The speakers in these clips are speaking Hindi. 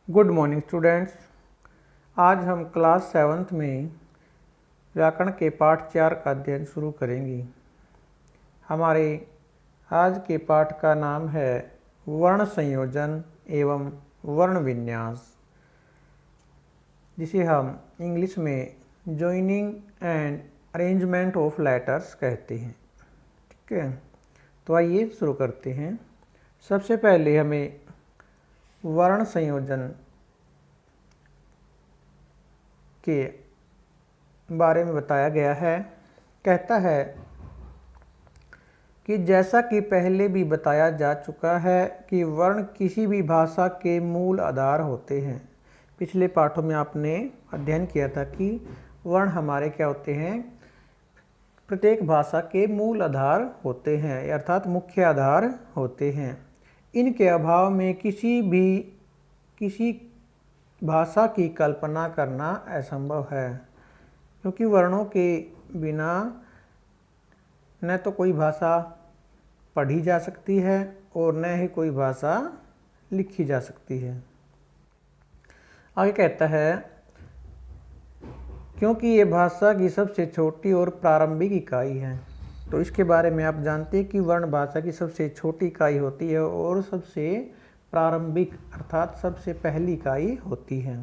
Good morning students. आज हम क्लास 7th में व्याकरण के पाठ 4 का अध्ययन शुरू करेंगे। हमारे आज के पाठ का नाम है वर्ण संयोजन एवं वर्ण विन्यास, जिसे हम इंग्लिश में joining and arrangement of letters कहते हैं। ठीक है, तो आइए शुरू करते हैं। सबसे पहले हमें वर्ण संयोजन के बारे में बताया गया है। कहता है कि जैसा कि पहले भी बताया जा चुका है कि वर्ण किसी भी भाषा के मूल आधार होते हैं। पिछले पाठों में आपने अध्ययन किया था कि वर्ण हमारे क्या होते हैं, प्रत्येक भाषा के मूल आधार होते हैं, अर्थात मुख्य आधार होते हैं। इनके अभाव में किसी भाषा की कल्पना करना असंभव है, क्योंकि वर्णों के बिना न तो कोई भाषा पढ़ी जा सकती है और न ही कोई भाषा लिखी जा सकती है। आगे कहता है, क्योंकि ये भाषा की सबसे छोटी और प्रारंभिक इकाई है। तो इसके बारे में आप जानते हैं कि वर्ण भाषा की सबसे छोटी इकाई होती है और सबसे प्रारंभिक अर्थात सबसे पहली इकाई होती है।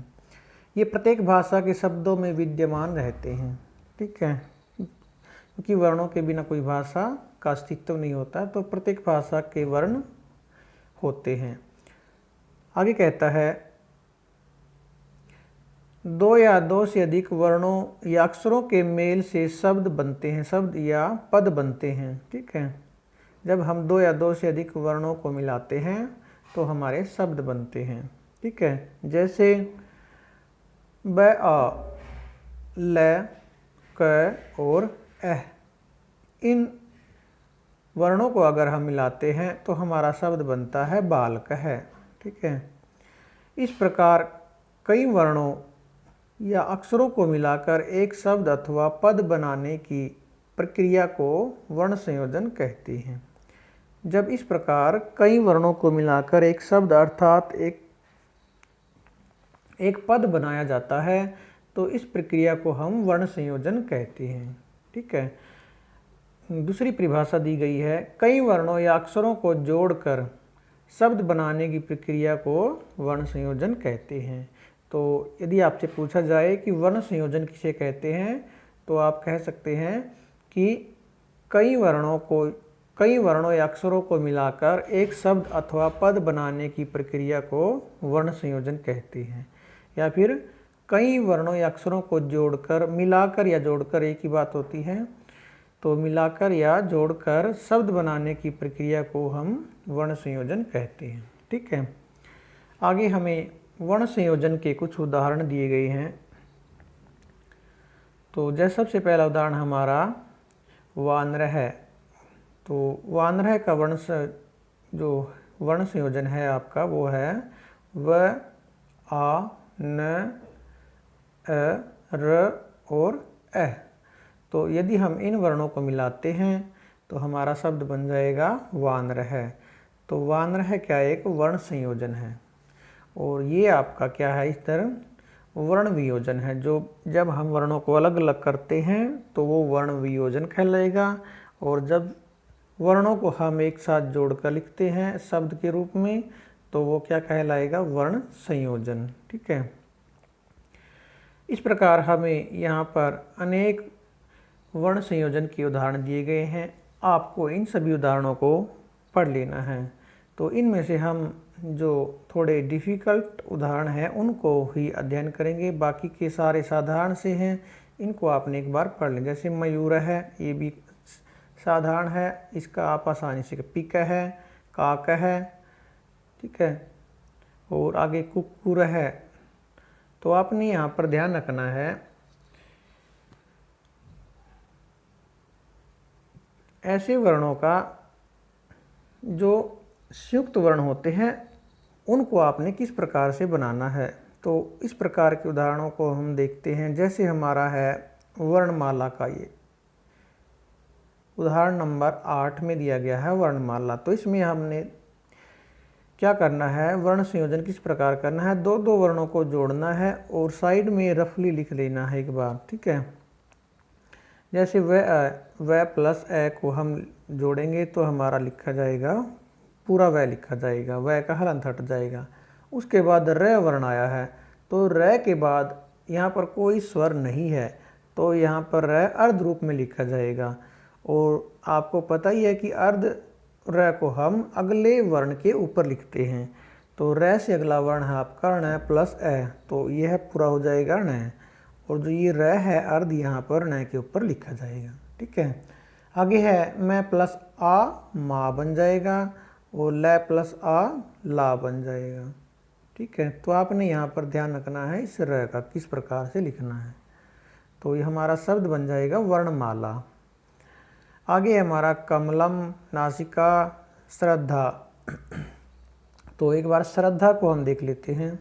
ये प्रत्येक भाषा के शब्दों में विद्यमान रहते हैं। ठीक है, क्योंकि वर्णों के बिना कोई भाषा का अस्तित्व नहीं होता, तो प्रत्येक भाषा के वर्ण होते हैं। आगे कहता है, दो या दो से अधिक वर्णों या अक्षरों के मेल से शब्द बनते हैं, शब्द या पद बनते हैं। ठीक है, जब हम दो या दो से अधिक वर्णों को मिलाते हैं तो हमारे शब्द बनते हैं। ठीक है, जैसे ब, आ, ल, क और एह। इन वर्णों को अगर हम मिलाते हैं तो हमारा शब्द बनता है बालक है। ठीक है, इस प्रकार कई वर्णों या अक्षरों को मिलाकर एक शब्द अथवा पद बनाने की प्रक्रिया को वर्ण संयोजन कहते हैं। जब इस प्रकार कई वर्णों को मिलाकर एक शब्द अर्थात एक पद बनाया जाता है तो इस प्रक्रिया को हम वर्ण संयोजन कहते हैं। ठीक है, दूसरी परिभाषा दी गई है, कई वर्णों या अक्षरों को जोड़कर शब्द बनाने की प्रक्रिया को वर्ण संयोजन कहते हैं। तो यदि आपसे पूछा जाए कि वर्ण संयोजन किसे कहते हैं, तो आप कह सकते हैं कि कई वर्णों या अक्षरों को मिलाकर एक शब्द अथवा पद बनाने की प्रक्रिया को वर्ण संयोजन कहते हैं। या फिर कई वर्णों या अक्षरों को जोड़कर, मिलाकर या जोड़कर एक ही बात होती है, तो मिलाकर या जोड़कर शब्द बनाने की प्रक्रिया को हम वर्ण संयोजन कहते हैं। ठीक है, आगे हमें वर्ण संयोजन के कुछ उदाहरण दिए गए हैं। तो जैसे सबसे पहला उदाहरण हमारा वानर है। तो वानर का जो वर्ण संयोजन है आपका वो है व, आ, न, अ, र और अ। तो यदि हम इन वर्णों को मिलाते हैं तो हमारा शब्द बन जाएगा वानर है। तो वानर है क्या, एक वर्ण संयोजन है। और ये आपका क्या है, इस तरह वर्ण वियोजन है। जो जब हम वर्णों को अलग अलग करते हैं तो वो वर्ण वियोजन कहलाएगा, और जब वर्णों को हम एक साथ जोड़कर लिखते हैं शब्द के रूप में तो वो क्या कहलाएगा, वर्ण संयोजन। ठीक है, इस प्रकार हमें यहाँ पर अनेक वर्ण संयोजन के उदाहरण दिए गए हैं। आपको इन सभी उदाहरणों को पढ़ लेना है। तो इनमें से हम जो थोड़े डिफ़िकल्ट उदाहरण हैं उनको ही अध्ययन करेंगे, बाकी के सारे साधारण से हैं, इनको आपने एक बार पढ़ लें। जैसे मयूर है, ये भी साधारण है, इसका आप आसानी से पिक है, काक है। ठीक है, और आगे कुक्कुर है। तो आपने यहाँ पर ध्यान रखना है, ऐसे वर्णों का जो संयुक्त वर्ण होते हैं उनको आपने किस प्रकार से बनाना है। तो इस प्रकार के उदाहरणों को हम देखते हैं। जैसे हमारा है वर्णमाला का, ये उदाहरण नंबर 8 में दिया गया है वर्णमाला। तो इसमें हमने क्या करना है, वर्ण संयोजन किस प्रकार करना है, दो दो वर्णों को जोड़ना है और साइड में रफली लिख लेना है एक बार, ठीक है। जैसे वह प्लस ए को हम जोड़ेंगे तो हमारा लिखा जाएगा पूरा वह लिखा जाएगा, वह का हलंत हट जाएगा। उसके बाद र वर्ण आया है, तो र के बाद यहाँ पर कोई स्वर नहीं है, तो यहाँ पर र अर्ध रूप में लिखा जाएगा। और आपको पता ही है कि अर्ध र को हम अगले वर्ण के ऊपर लिखते हैं, तो र से अगला वर्ण है आपका ण प्लस ए, तो यह पूरा हो जाएगा ण, और जो ये र है अर्ध यहाँ पर ण के ऊपर लिखा जाएगा, ठीक है। आगे है मैं प्लस आ माँ बन जाएगा और ल प्लस आ ला बन जाएगा, ठीक है। तो आपने यहाँ पर ध्यान रखना है इस र का किस प्रकार से लिखना है, तो ये हमारा शब्द बन जाएगा वर्णमाला। आगे हमारा कमलम, नासिका, श्रद्धा। तो एक बार श्रद्धा को हम देख लेते हैं।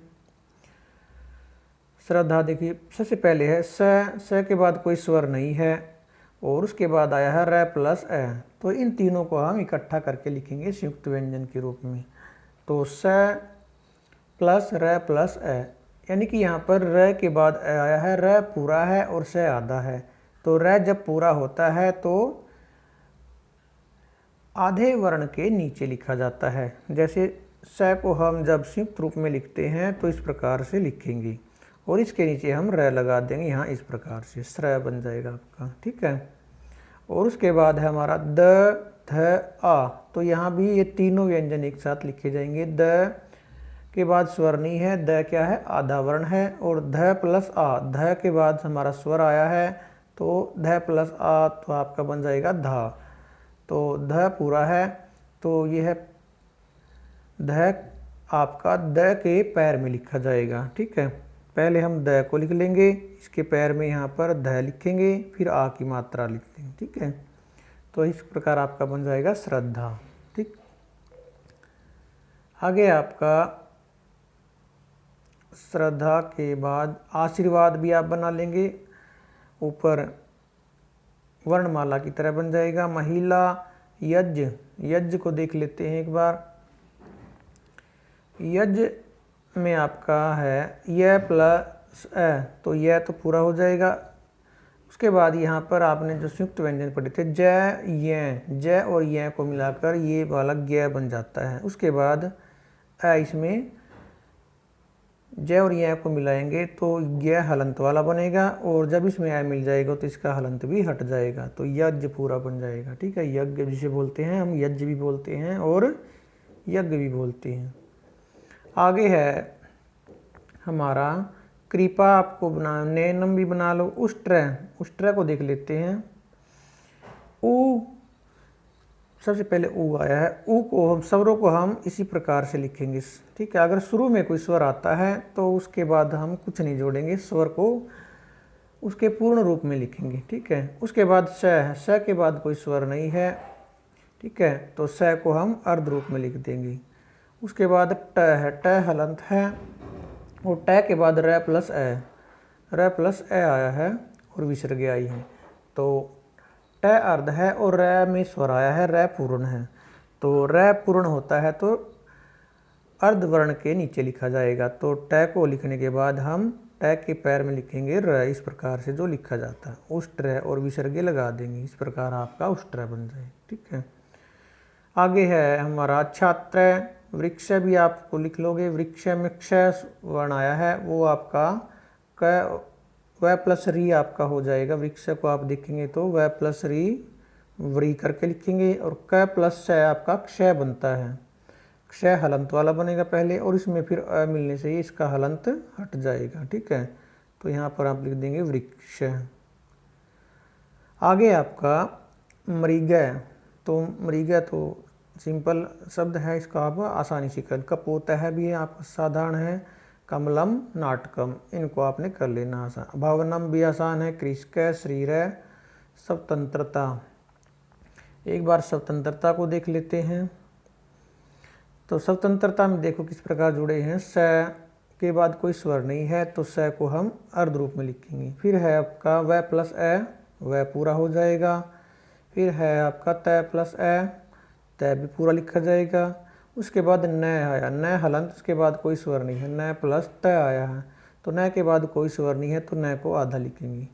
श्रद्धा देखिए, सबसे पहले है स के बाद कोई स्वर नहीं है और उसके बाद आया है र प्लस ए, तो इन तीनों को हम इकट्ठा करके लिखेंगे संयुक्त व्यंजन के रूप में। तो स प्लस र प्लस ए, यानी कि यहाँ पर र के बाद ए आया है, र पूरा है और स आधा है। तो र जब पूरा होता है तो आधे वर्ण के नीचे लिखा जाता है। जैसे स को हम जब संयुक्त रूप में लिखते हैं तो इस प्रकार से लिखेंगे और इसके नीचे हम र लगा देंगे, यहाँ इस प्रकार से श्र बन जाएगा आपका, ठीक है। और उसके बाद है हमारा द ध आ, तो यहाँ भी ये तीनों व्यंजन एक साथ लिखे जाएंगे। द के बाद स्वर नहीं है, द क्या है आधा वर्ण है, और ध प्लस आ, ध के बाद हमारा स्वर आया है तो ध प्लस आ तो आपका बन जाएगा धा, तो ध पूरा है, तो यह ध आपका द के पैर में लिखा जाएगा, ठीक है। पहले हम द को लिख लेंगे, इसके पैर में यहाँ पर ध लिखेंगे, फिर आ की मात्रा लिख देंगे, ठीक है। तो इस प्रकार आपका बन जाएगा श्रद्धा, ठीक। आगे आपका श्रद्धा के बाद आशीर्वाद भी आप बना लेंगे, ऊपर वर्णमाला की तरह बन जाएगा। महिला, यज्ञ, यज्ञ को देख लेते हैं एक बार। यज्ञ में आपका है यह प्लस ए, तो यह तो पूरा हो जाएगा। उसके बाद यहाँ पर आपने जो संयुक्त व्यंजन पढ़े थे जय और ये को मिलाकर ये वाला ज्ञ बन जाता है। उसके बाद इसमें जय और ये को मिलाएंगे तो ज्ञ हलंत वाला बनेगा, और जब इसमें ए मिल जाएगा तो इसका हलंत भी हट जाएगा, तो यज्ञ पूरा बन जाएगा, ठीक है। यज्ञ जिसे बोलते हैं हम, यज्ञ भी बोलते हैं और यज्ञ भी बोलते हैं। आगे है हमारा कृपा, आपको बना नैनम भी बना लो। उष्ट्र को देख लेते हैं। ऊ, सबसे पहले ऊ आया है, ऊ को हम स्वरों को हम इसी प्रकार से लिखेंगे, ठीक है। अगर शुरू में कोई स्वर आता है तो उसके बाद हम कुछ नहीं जोड़ेंगे, स्वर को उसके पूर्ण रूप में लिखेंगे, ठीक है। उसके बाद स है, स के बाद कोई स्वर नहीं है, ठीक है, तो स को हम अर्ध रूप में लिख देंगे। उसके बाद ट है, ट हलंत है, और ट के बाद र प्लस ए आया है और विसर्ग आई है, तो ट अर्ध है और र में स्वर आया है, र पूर्ण है, तो र पूर्ण होता है तो अर्ध वर्ण के नीचे लिखा जाएगा। तो ट को लिखने के बाद हम ट के पैर में लिखेंगे र, इस प्रकार से जो लिखा जाता है उष्ट्र, और विसर्गे लगा देंगे, इस प्रकार आपका उष्ट्र बन जाए, ठीक है। आगे है हमारा छात्र। वृक्ष भी आपको लिख लोगे, वृक्ष में क्ष वर्ण आया है, वो आपका क व प्लस री आपका हो जाएगा। वृक्ष को आप देखेंगे तो व प्लस री व्री करके लिखेंगे, और क प्लस श आपका क्षय बनता है, क्षय हलंत वाला बनेगा पहले, और इसमें फिर अ मिलने से ही इसका हलंत हट जाएगा, ठीक है। तो यहाँ पर आप लिख देंगे वृक्ष। आगे आपका मृग, तो मृग तो सिंपल शब्द है, इसका आप आसानी से कर। कपोत है भी आपका साधारण है। कमलम, नाटकम, इनको आपने कर लेना आसान। भवनम भी आसान है। कृषक, श्रीर, स्वतंत्रता। एक बार स्वतंत्रता को देख लेते हैं। तो स्वतंत्रता में देखो किस प्रकार जुड़े हैं। स के बाद कोई स्वर नहीं है तो स को हम अर्ध रूप में लिखेंगे। फिर है आपका व प्लस ए, वह पूरा हो जाएगा। फिर है आपका त प्लस ए, त भी पूरा लिखा जाएगा। उसके बाद न आया, न हलंत, उसके बाद कोई स्वर नहीं है, न प्लस त आया है, तो न के बाद कोई स्वर नहीं है तो न को आधा लिखेंगे।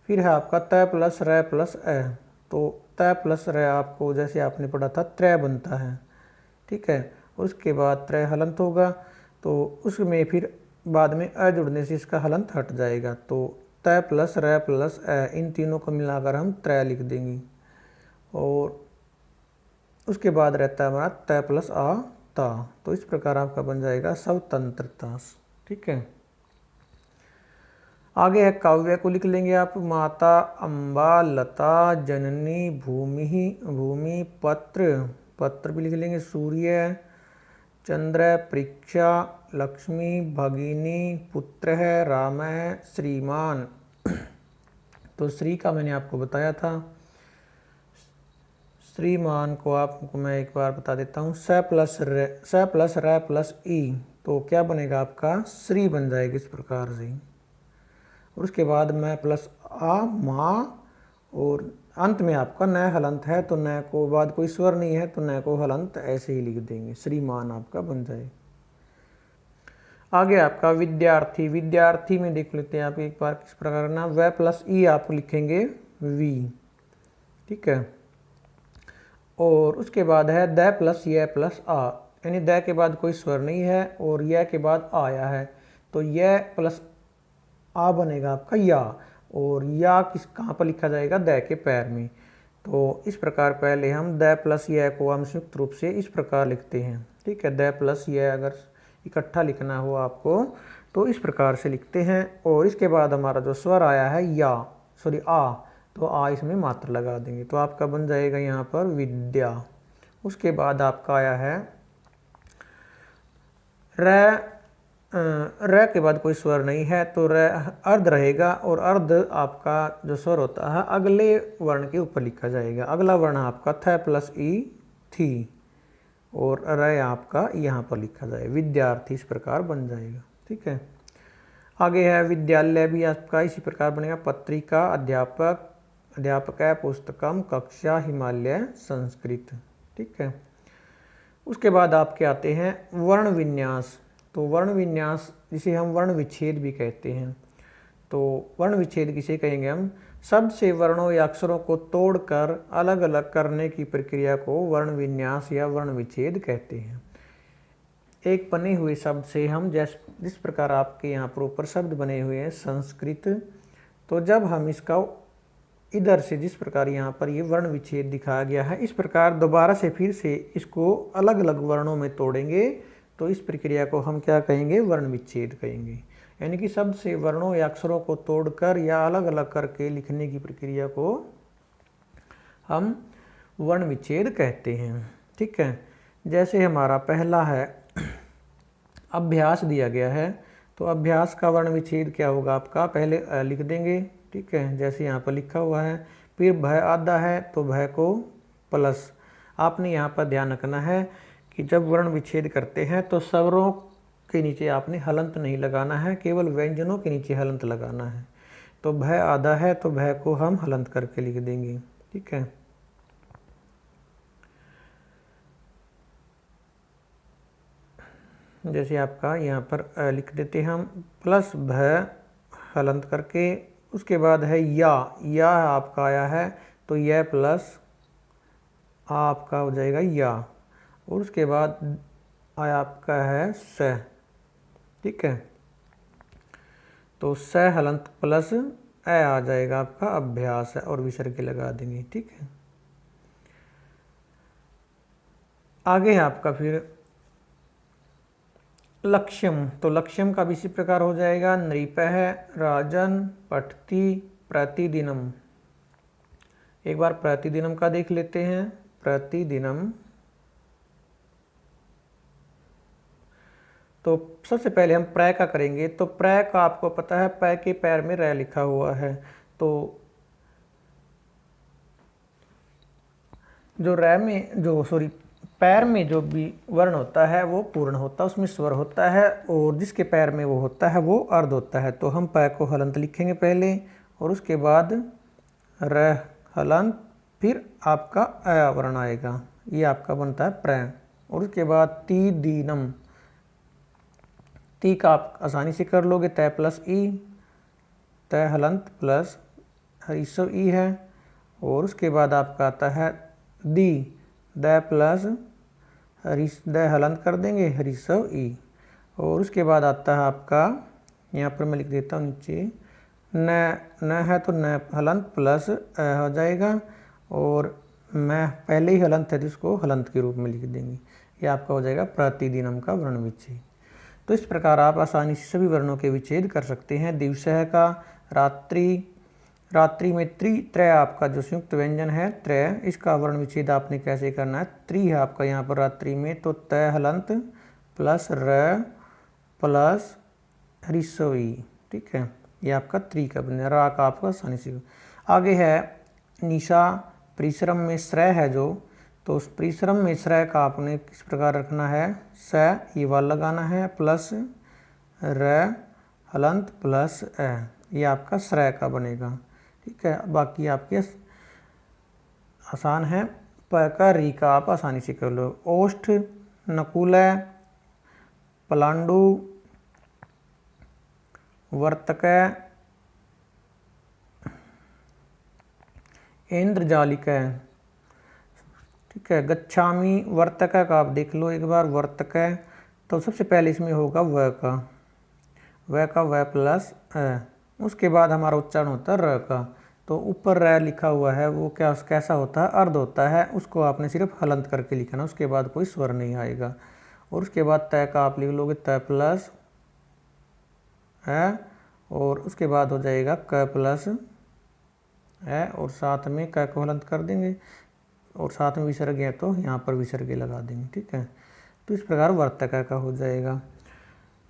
फिर है आपका त प्लस र प्लस ए, तो त प्लस र आपको जैसे आपने पढ़ा था त्रय बनता है, ठीक है। उसके बाद त्रय हलंत होगा, तो उसमें फिर बाद में अ जुड़ने से इसका हलंत हट जाएगा, तो त प्लस र प्लस ए, इन तीनों को मिलाकर हम त्रय लिख देंगे। और उसके बाद रहता है हमारा त प्लस आ ता, तो इस प्रकार आपका बन जाएगा स्वतंत्रता, ठीक है। आगे है काव्य को लिख लेंगे आप। माता अम्बा लता जननी भूमि, भूमि पत्र, पत्र भी लिख लेंगे, सूर्य चंद्र परीक्षा लक्ष्मी भगिनी पुत्र है राम है श्रीमान। तो श्री का मैंने आपको बताया था, श्रीमान को आपको मैं एक बार बता देता हूँ, स प्लस र प्लस ई, तो क्या बनेगा आपका श्री बन जाएगा इस प्रकार से। और उसके बाद मैं प्लस आ माँ, और अंत में आपका न हलंत है तो न को बाद कोई स्वर नहीं है तो न को हलंत ऐसे ही लिख देंगे, श्रीमान आपका बन जाए। आगे आपका विद्यार्थी, विद्यार्थी में देख लेते हैं आप एक बार किस प्रकार ना, व प्लस ई आप लिखेंगे वी, ठीक है। और उसके बाद है द प्लस य प्लस आ, यानी द के बाद कोई स्वर नहीं है और य के बाद आया है, तो य प्लस आ बनेगा आपका या, और या किस कहाँ पर लिखा जाएगा, द के पैर में। तो इस प्रकार पहले हम द प्लस य को हम संयुक्त रूप से इस प्रकार लिखते हैं, ठीक है। द प्लस य अगर इकट्ठा लिखना हो आपको तो इस प्रकार से लिखते हैं। और इसके बाद हमारा जो स्वर आया है या सॉरी आ, तो आ इसमें मात्र लगा देंगे, तो आपका बन जाएगा यहाँ पर विद्या। उसके बाद आपका आया है र के बाद कोई स्वर नहीं है तो र अर्ध रहेगा, और अर्ध आपका जो स्वर होता है अगले वर्ण के ऊपर लिखा जाएगा। अगला वर्ण आपका थ प्लस ई थी, और र आपका यहाँ पर लिखा जाए, विद्यार्थी इस प्रकार बन जाएगा, ठीक है। आगे है विद्यालय, भी आपका इसी प्रकार बनेगा, पत्रिका अध्यापक, अध्यापक है पुस्तकम कक्षा हिमालय संस्कृत, ठीक है। उसके बाद आपके आते हैं वर्ण विन्यास। तो वर्ण विन्यास जिसे हम वर्ण विच्छेद भी कहते हैं, तो वर्ण विच्छेद किसे कहेंगे हम, शब्द से वर्णों या अक्षरों को तोड़कर अलग अलग करने की प्रक्रिया को वर्ण विन्यास या वर्ण विच्छेद कहते हैं। एक बने हुए शब्द से हम जिस प्रकार आपके यहाँ पर ऊपर शब्द बने हुए हैं संस्कृत, तो जब हम इसका इधर से जिस प्रकार यहाँ पर ये वर्ण विच्छेद दिखाया गया है, इस प्रकार दोबारा से फिर से इसको अलग अलग वर्णों में तोड़ेंगे, तो इस प्रक्रिया को हम क्या कहेंगे, वर्ण विच्छेद कहेंगे। यानी कि शब्द से वर्णों या अक्षरों को तोड़कर या अलग अलग करके लिखने की प्रक्रिया को हम वर्ण विच्छेद कहते हैं, ठीक है। जैसे हमारा पहला है अभ्यास दिया गया है, तो अभ्यास का वर्ण विच्छेद क्या होगा आपका, पहले लिख देंगे, ठीक है, जैसे यहाँ पर लिखा हुआ है। फिर भय आधा है तो भय को प्लस, आपने यहाँ पर ध्यान रखना है कि जब वर्ण विच्छेद करते हैं तो स्वरों के नीचे आपने हलंत नहीं लगाना है, केवल व्यंजनों के नीचे हलंत लगाना है। तो भय आधा है तो भय को हम हलंत करके लिख देंगे, ठीक है। जैसे आपका यहाँ पर लिख देते हम प्लस भय हलंत करके। उसके बाद है या आपका आया है तो यह प्लस आपका हो जाएगा या, और उसके बाद आया आपका है स, ठीक है। तो स हलंत प्लस ए आ जाएगा आपका अभ्यास है, और विसर्ग लगा देंगे, ठीक है। आगे है आपका फिर लक्ष्यम, तो लक्ष्यम का भी इसी प्रकार हो जाएगा, नृपः राजन पठती प्रतिदिनम। एक बार प्रतिदिनम का देख लेते हैं। प्रतिदिनम, तो सबसे पहले हम प्र का करेंगे, तो प्र का आपको पता है प के पैर में र लिखा हुआ है, तो जो र में जो सॉरी पैर में जो भी वर्ण होता है वो पूर्ण होता है, उसमें स्वर होता है, और जिसके पैर में वो होता है वो अर्ध होता है। तो हम प को हलंत लिखेंगे पहले, और उसके बाद र हलंत, फिर आपका अ वर्ण आएगा, ये आपका बनता है प्र, और उसके बाद ती दीनम, ती का आप आसानी से कर लोगे, तय प्लस ई, तय हलंत प्लस हरीसव ई है। और उसके बाद आपका आता है दी, द प्लस द हलंत कर देंगे हरीसव ई। और उसके बाद आता है आपका, यहाँ पर मैं लिख देता हूँ नीचे, न है तो न हलंत प्लस हो जाएगा, और मैं पहले ही हलंत है तो इसको हलंत के रूप में लिख देंगे। ये आपका हो जाएगा प्रतिदिनम का वर्ण विच्छेद। तो इस प्रकार आप आसानी से सभी वर्णों के विच्छेद कर सकते हैं। दिवसह का, रात्रि, रात्रि में त्रय आपका जो संयुक्त व्यंजन है त्रय, इसका वर्ण विच्छेद आपने कैसे करना है, त्रि है आपका यहाँ पर रात्रि में, तो तय हलंत प्लस र प्लस हरीसवी, ठीक है, ये आपका त्रि का बन रा का आपका आसानी से। आगे है निशा, परिश्रम में श्रय है जो, तो उस परिश्रम में श्रय का आपने किस प्रकार रखना है, स ये वाला लगाना है प्लस र हलंत प्लस ए, ये आपका श्रय का बनेगा, ठीक है। बाकी आपके आसान है, प का री का आप आसानी से कर लो। ओष्ठ, नकुल, पलांडु, वर्तक, इंद्रजालिक, ठीक है। गच्छामी, वर्तक का आप देख लो एक बार, वर्तक, तो सबसे पहले इसमें होगा व का व प्लस अ, उसके बाद हमारा उच्चारण होता है र का, तो ऊपर र लिखा हुआ है वो क्या कैसा होता है, अर्ध होता है, उसको आपने सिर्फ हलंत करके लिखना, उसके बाद कोई स्वर नहीं आएगा। और उसके बाद तय का आप लिख लोगे तय प्लस है, और उसके बाद हो जाएगा क प्लस है, और साथ में क को हलंत कर देंगे, और साथ में विसर्ग है तो यहाँ पर विसर्ग लगा देंगे, ठीक है। तो इस प्रकार वर्तक का हो जाएगा।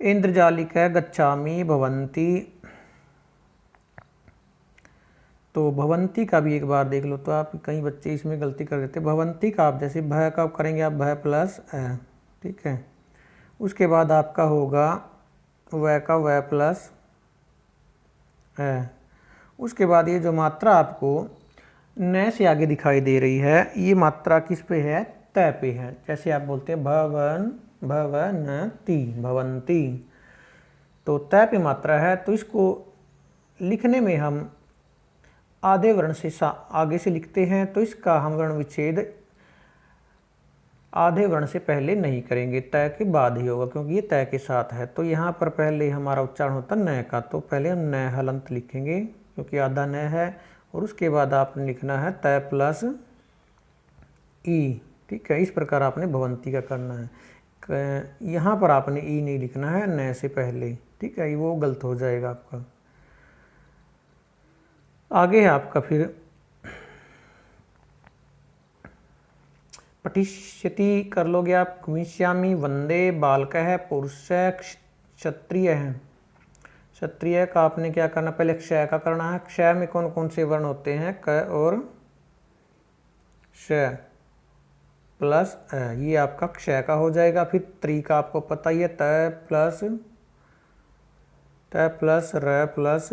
इंद्रजालिक, गच्छामी, भवंती, तो भवंती का भी एक बार देख लो, तो आप कई बच्चे इसमें गलती कर देते, भवंती का आप जैसे भय का करेंगे आप भय प्लस है, ठीक है। उसके बाद आपका होगा व का व प्लस है। उसके बाद ये जो मात्रा आपको न से आगे दिखाई दे रही है, ये मात्रा किस पे है, तय पे है। जैसे आप बोलते हैं भवन भवनती, भवंती, तो तय पे मात्रा है, तो इसको लिखने में हम आधे वर्ण से आगे से लिखते हैं, तो इसका हम वर्ण विच्छेद आधे वर्ण से पहले नहीं करेंगे, तय के बाद ही होगा, क्योंकि ये तय के साथ है। तो यहाँ पर पहले हमारा उच्चारण होता है न का, तो पहले हम न हलंत लिखेंगे क्योंकि आधा न है, और उसके बाद आपने लिखना है तय प्लस ई, ठीक है। इस प्रकार आपने भवंती का करना है। यहाँ पर आपने ई नहीं लिखना है न से पहले, ठीक है, वो गलत हो जाएगा आपका। आगे है आपका फिर पठिष्यति कर लोगे आप, गमिष्यामि, वंदे, बालक है, पुरुष है, क्षत्रिय है। क्षत्रिय का आपने क्या करना, पहले क्षय का करना है। क्षय में कौन कौन से वर्ण होते हैं, क और श प्लस अ, ये आपका क्षय का हो जाएगा। फिर त्रि का आपको पता ही है, तय प्लस र प्लस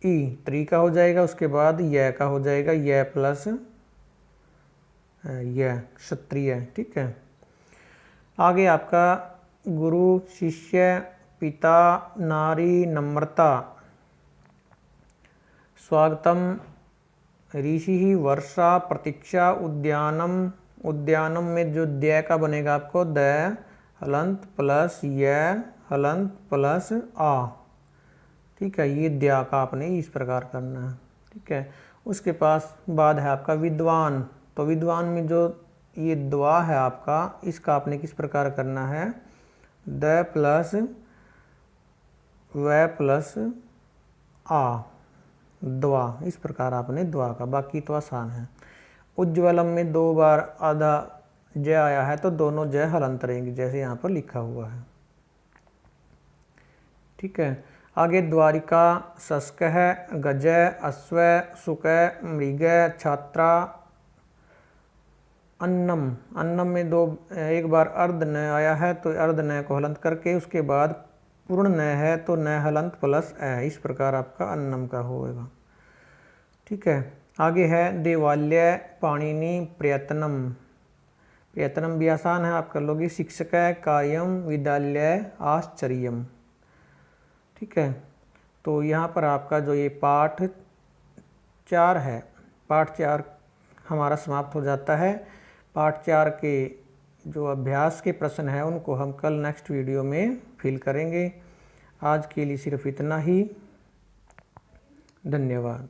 ई, त्रि का हो जाएगा। उसके बाद य का हो जाएगा, य प्लस यह क्षत्रिय, ठीक है। आगे आपका गुरु, शिष्य, पिता, नारी, नम्रता, स्वागतम, ऋषि, वर्षा, प्रतीक्षा, उद्यानम, उद्यानम में जो द्य का बनेगा आपको द हलंत प्लस य हलंत प्लस आ, ठीक है, ये द्या का आपने इस प्रकार करना है, ठीक है। उसके पास बाद है आपका विद्वान, तो विद्वान में जो ये द्वा है आपका, इसका आपने किस प्रकार करना है, द प्लस व प्लस आ, द्वा, इस प्रकार आपने द्वा का, बाकी तो आसान है। उज्ज्वलम में दो बार आधा जय आया है, तो दोनों जय हलंत रहेंगे जैसे यहाँ पर लिखा हुआ है, ठीक है। आगे द्वारिका, शस्क है, गजय, अश्व, सुक, मृग, छात्रा, अन्नम, अन्नम में दो एक बार अर्ध न आया है, तो अर्ध न को हलंत करके उसके बाद पूर्ण न है तो न हलंत प्लस ए, इस प्रकार आपका अन्नम का होगा, ठीक है। आगे है देवालय, पाणिनि, प्रयत्नम, प्रयत्नम भी आसान है, आप कर लोगे। शिक्षक कार्यम विद्यालय आश्चर्यम। ठीक है, तो यहाँ पर आपका जो ये पाठ 4 है, पाठ 4 हमारा समाप्त हो जाता है। पाठ 4 के जो अभ्यास के प्रश्न हैं उनको हम कल नेक्स्ट वीडियो में फिल करेंगे। आज के लिए सिर्फ इतना ही। धन्यवाद।